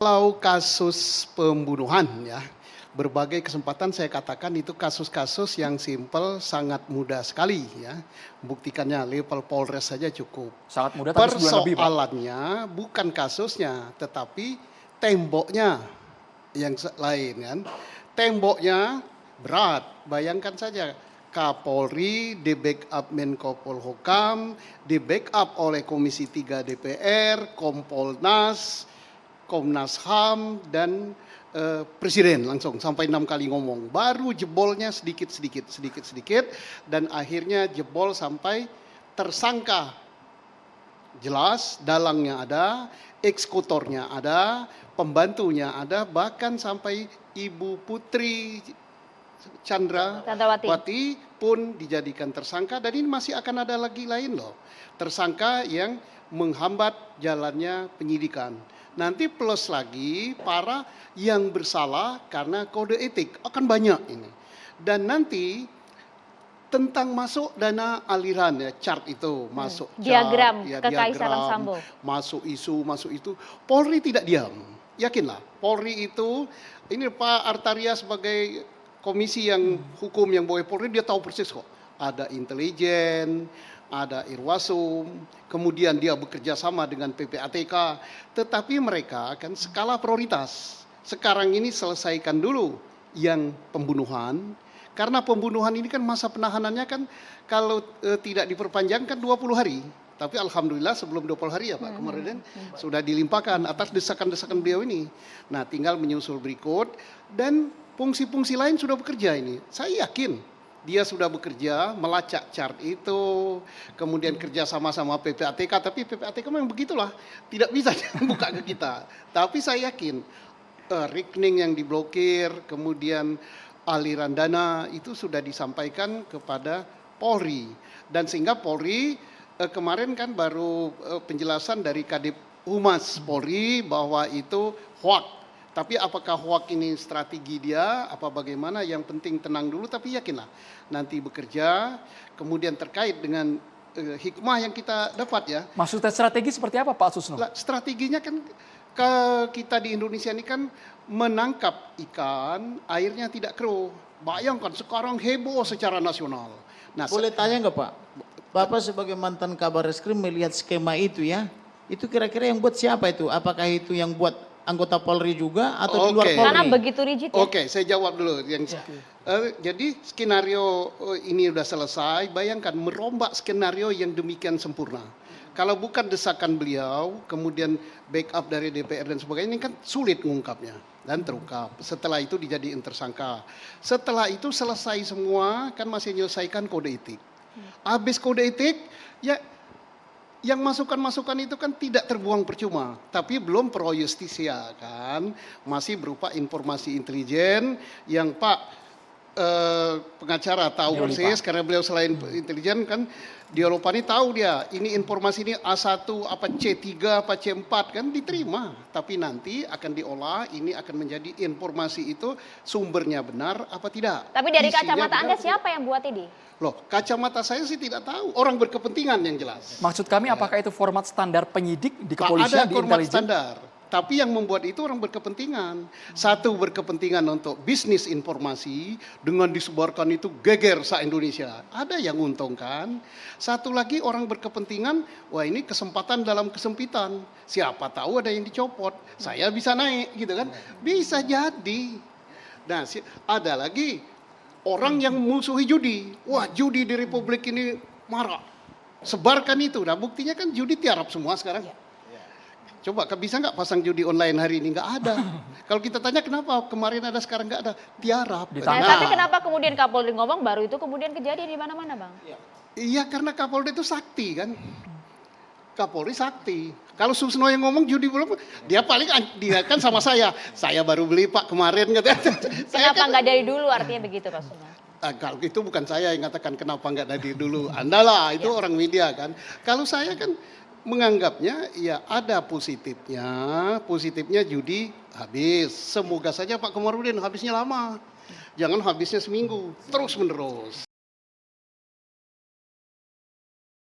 Kalau kasus pembunuhan ya, berbagai kesempatan saya katakan itu kasus-kasus yang simpel, sangat mudah sekali ya. Buktikannya level Polres saja cukup. Sangat mudah tapi sebulan lebih, Pak. Persoalannya bukan kasusnya, tetapi temboknya yang lain kan. Temboknya berat, bayangkan saja Kapolri di backup Menko Polhukam, di backup oleh Komisi 3 DPR, Kompolnas, Komnas HAM dan Presiden langsung sampai 6 kali ngomong. Baru jebolnya sedikit dan akhirnya jebol sampai tersangka. Jelas dalangnya ada, eksekutornya ada, pembantunya ada, bahkan sampai Ibu Putri Chandrawati pun dijadikan tersangka dan ini masih akan ada lagi lain loh. Tersangka yang menghambat jalannya penyidikan. Nanti plus lagi para yang bersalah karena kode etik akan banyak ini. Dan nanti tentang masuk dana aliran ya, chart itu masuk diagram chart, ya, Kekaisaran Sambo. masuk isu, masuk itu. Polri tidak diam. Yakinlah, Polri itu ini Pak Artaria sebagai komisi yang hukum yang bawa Polri dia tahu persis kok. Ada intelijen, ada Irwasum, kemudian dia bekerja sama dengan PPATK, tetapi mereka akan skala prioritas. Sekarang ini selesaikan dulu yang pembunuhan, karena pembunuhan ini kan masa penahanannya kan kalau tidak diperpanjang kan 20 hari. Tapi alhamdulillah sebelum 20 hari ya Pak kemarin sudah dilimpahkan atas desakan-desakan beliau ini. Nah tinggal menyusul berikut dan fungsi-fungsi lain sudah bekerja ini. Saya yakin dia sudah bekerja melacak chart itu, kemudian kerja sama-sama PPATK, tapi PPATK memang begitulah, tidak bisa buka ke kita. Tapi saya yakin rekening yang diblokir, kemudian aliran dana itu sudah disampaikan kepada Polri. Dan sehingga Polri kemarin kan baru penjelasan dari Kadip Humas Polri bahwa itu hoax. Tapi apakah hoax ini strategi dia, apa bagaimana, yang penting tenang dulu, tapi yakinlah nanti bekerja, kemudian terkait dengan hikmah yang kita dapat ya. Maksudnya strategi seperti apa Pak Susno? Strateginya kan kita di Indonesia ini kan menangkap ikan, airnya tidak keruh. Bayangkan sekarang heboh secara nasional. Nah, boleh tanya nggak Pak? Bapak sebagai mantan Kabar Reskrim melihat skema itu ya, itu kira-kira yang buat siapa itu? Apakah itu yang buat anggota Polri juga atau di luar Polri? Karena begitu rigid ya. Oke, saya jawab dulu. Jadi skenario ini sudah selesai, bayangkan merombak skenario yang demikian sempurna. Kalau bukan desakan beliau, kemudian backup dari DPR dan sebagainya, ini kan sulit mengungkapnya dan terungkap. Setelah itu dijadikan tersangka. Setelah itu selesai semua, kan masih menyelesaikan kode etik. Habis kode etik, ya yang masukan-masukan itu kan tidak terbuang percuma, tapi belum pro justisia kan, masih berupa informasi intelijen yang Pak pengacara tahu persis karena beliau selain intelijen kan Diolopani tahu dia ini informasi ini A1 apa C3 apa C4 kan diterima, tapi nanti akan diolah, ini akan menjadi informasi itu sumbernya benar apa tidak. Tapi dari Isinya kacamata benar, Anda siapa yang buat ini? Loh, kacamata saya sih tidak tahu, orang berkepentingan yang jelas. Maksud kami apakah itu format standar penyidik di Tak kepolisian, ada di format intelijen? standar. Tapi yang membuat itu orang berkepentingan. Satu berkepentingan untuk bisnis informasi dengan disebarkan itu geger se-Indonesia. Ada yang untung kan. Satu lagi orang berkepentingan, wah ini kesempatan dalam kesempitan. Siapa tahu ada yang dicopot, saya bisa naik gitu kan. Bisa jadi. Nah ada lagi orang yang musuhi judi. Wah judi di Republik ini marah. Sebarkan itu. Nah buktinya kan judi tiarap semua sekarang. Coba bisa nggak pasang judi online hari ini? Nggak ada. Kalau kita tanya kenapa kemarin ada sekarang nggak ada, tiarap. Nah, tapi kenapa kemudian Kapolri ngomong baru itu kemudian kejadian di mana-mana Bang? Iya karena Kapolri itu sakti kan. Kapolri sakti. Kalau Susno yang ngomong judi belum, dia paling dia kan sama saya. Saya baru beli Pak kemarin katanya. Kenapa nggak dari dulu artinya begitu Pak Susno? Kalau itu bukan saya yang katakan kenapa nggak dari dulu. Anda lah itu orang media kan. Kalau saya kan menganggapnya ya ada positifnya judi habis. Semoga saja Pak Komarudin habisnya lama. Jangan habisnya seminggu, terus menerus.